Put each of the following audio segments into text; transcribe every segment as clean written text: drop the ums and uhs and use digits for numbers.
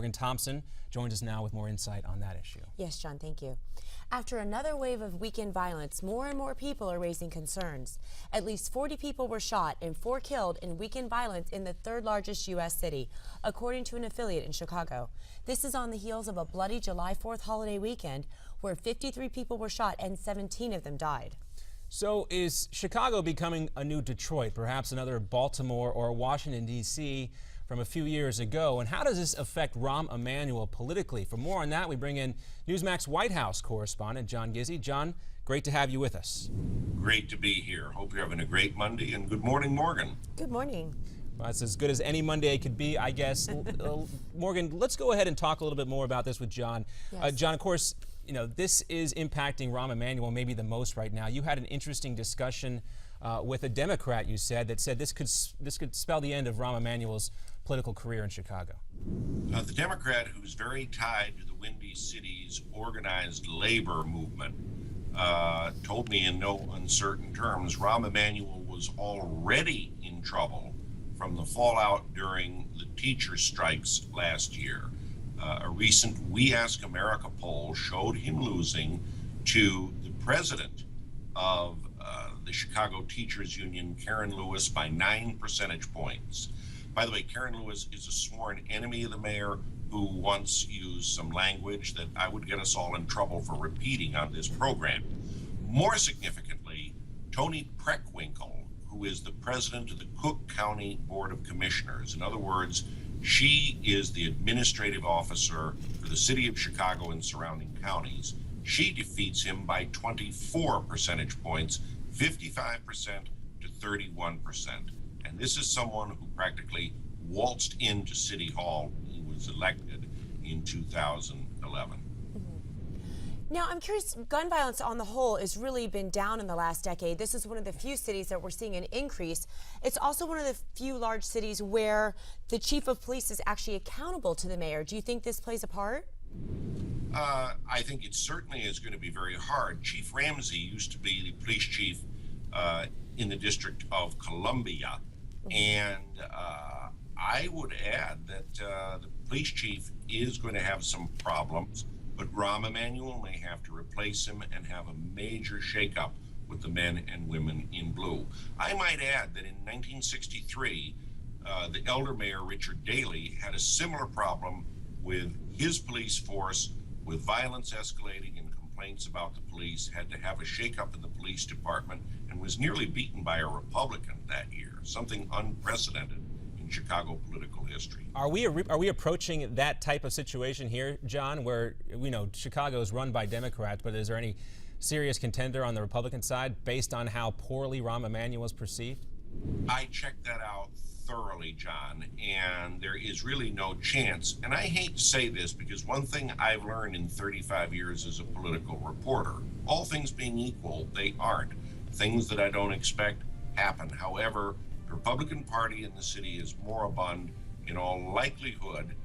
Morgan Thompson joins us now with more insight on that issue. Yes, John, thank you. After another wave of weekend violence, more and more people are raising concerns. At least 40 people were shot and 4 killed in weekend violence in the third largest U.S. city, according to an affiliate in Chicago. This is on the heels of a bloody July 4th holiday weekend where 53 people were shot and 17 of them died. So is Chicago becoming a new Detroit, perhaps another Baltimore or Washington, D.C. from a few years ago? And how does this affect Rahm Emmanuel politically? For more on that, we bring in Newsmax White House correspondent John Gizzi. John, great to have you with us. Great to be here. Hope you're having a great Monday, and good morning, Morgan. Good morning. Well, it's as good as any Monday could be, I guess. Morgan, let's go ahead and talk a little bit more about this with John. Yes. John, of course, you know, this is impacting Rahm Emmanuel maybe the most right now. You had an interesting discussion with a Democrat, you said, that said this could spell the end of Rahm Emmanuel's political career in Chicago. The Democrat, who's very tied to the Windy City's organized labor movement, told me in no uncertain terms Rahm Emmanuel was already in trouble from the fallout during the teacher strikes last year. A recent We Ask America poll showed him losing to the president of the Chicago Teachers Union, Karen Lewis, by 9 percentage points. By the way, Karen Lewis is a sworn enemy of the mayor who once used some language that I would get us all in trouble for repeating on this program. More significantly, Toni Preckwinkle, who is the president of the Cook County Board of Commissioners. In other words, she is the administrative officer for the city of Chicago and surrounding counties. She defeats him by 24 percentage points, 55% to 31%. And this is someone who practically waltzed into City Hall when he was elected in 2011. Now, I'm curious, gun violence on the whole has really been down in the last decade. This is one of the few cities that we're seeing an increase. It's also one of the few large cities where the chief of police is actually accountable to the mayor. Do you think this plays a part? I think it certainly is going to be very hard. Chief Ramsey used to be the police chief in the District of Columbia. And I would add that the police chief is going to have some problems, but Rahm Emmanuel may have to replace him and have a major shakeup with the men and women in blue. I might add that in 1963, the elder mayor, Richard Daley, had a similar problem with his police force, with violence escalating and complaints about the police, had to have a shakeup in the police department, and was nearly beaten by a Republican that year, something unprecedented in Chicago political history. Are we approaching that type of situation here, John, where, you know, Chicago is run by Democrats, but is there any serious contender on the Republican side based on how poorly Rahm Emmanuel is perceived? I checked that out thoroughly, John, and there is really no chance. And I hate to say this because one thing I've learned in 35 years as a political reporter, all things being equal, they aren't. Things that I don't expect happen. However, the Republican Party in the city is moribund. In all likelihood,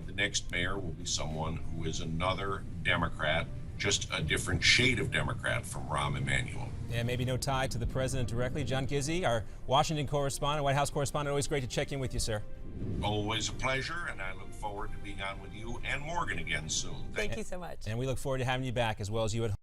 the next mayor will be someone who is another Democrat, just a different shade of Democrat from Rahm Emmanuel. Yeah, maybe no tie to the president directly. John Gizzi, our Washington correspondent, White House correspondent, always great to check in with you, sir. Always a pleasure, and I look forward to being on with you and Morgan again soon. Thank you so much. And we look forward to having you back, as well as you at home.